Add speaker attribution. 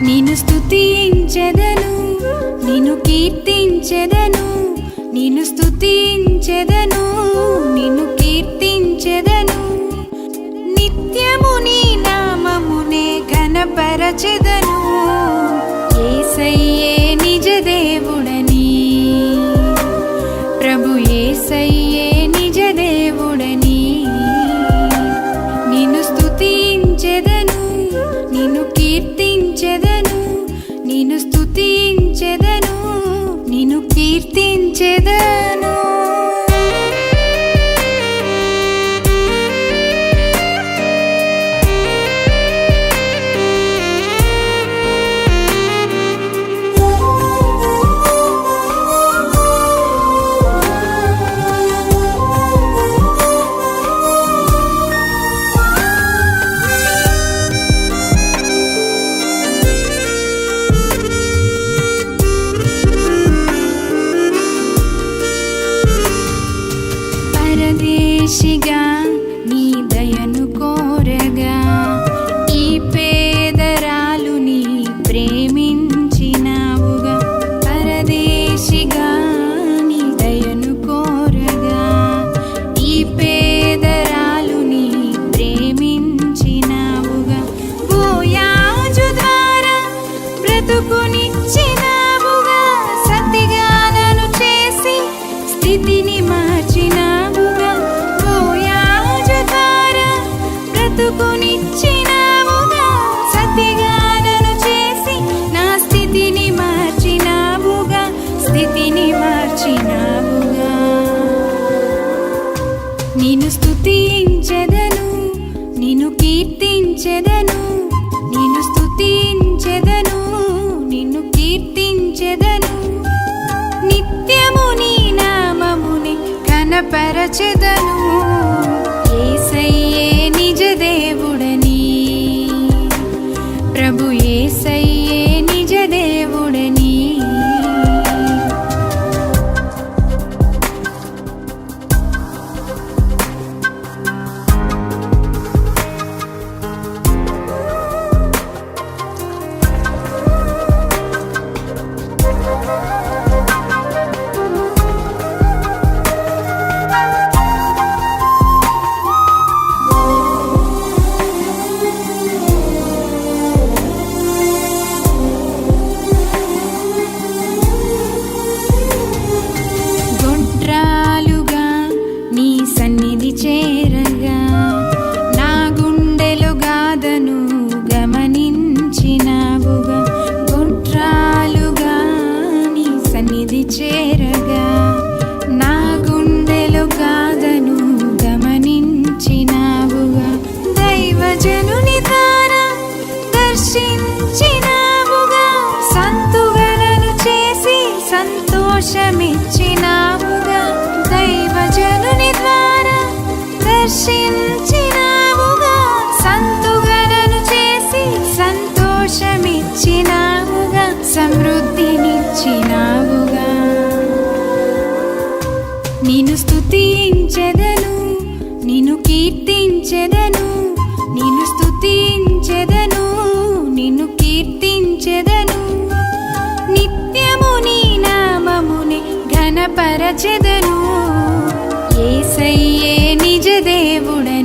Speaker 1: నిన్ను స్తుతించెదను, నిన్ను కీర్తించెదను, నిన్ను స్తుతించెదను, నిన్ను కీర్తించెదను. నిత్యము నీ నామమునే ఘనపరచెదను. యేసయ్యే నిజ దేవుడని, ప్రభు యేసయ్యే నిజ దేవుడని. నిన్ను స్తుతించెదను, నిన్ను కీర్తించెదను, నిన్ను స్తుతించెదను, నిన్ను కీర్తించెదను. పరదేశిగా నీ దయను కోరగా, ఈ పేదరాలుని ప్రేమించినావుగా. పరదేశిగా నీ దయను కోరగా, ఈ పేదరాలుని ప్రేమించినావుగా. బోయాజు ద్వారా బ్రతుకునిచ్చినావుగా, సతిగా నన్ను చేసి స్థితిని మార్చినావుగా. బోయాజు ద్వారా బ్రతుకునిచ్చినావుగా, సతిగా నన్ను చేసి నా స్థితిని మార్చినావుగా, స్థితిని మార్చినావుగా. నిన్ను స్తుతించెదను, నిన్ను కీర్తించెదను, నిన్ను స్తుతించెదను, నిన్ను కీర్తించెదను. నిత్యము నీ నామముని ఘనపరచెదను. యేసయ్యే నిజ దేవుడని, ప్రభు యేసయ్యే నిజ దేవుడని. గొడ్రాలుగా నీ సన్నిధి చేరగా, నా గుండెలో గాథను గమనించినావుగా. గొడ్రాలుగా నీ సన్నిధి చేరగా, నా గుండెలో గాథను గమనించినావుగా. దైవజనుని ద్వారా దర్శించినావుగా, సంతుగనను చేసి సంతోషమిచ్చినావుగా. దైవజనుని ద్వారా దర్శించినావుగా, సంతుగనను చేసి సంతోషమిచ్చినావుగా, సమృద్ధినిచ్చినావుగా. నిన్ను స్తుతించెదను, నిన్ను కీర్తించెదను, నిన్ను స్తుతించెదను, నిన్ను కీర్తించెదను. నిత్యము నీ నామముని ఘనపరచెదను. యేసయ్యే నిజ దేవుడని,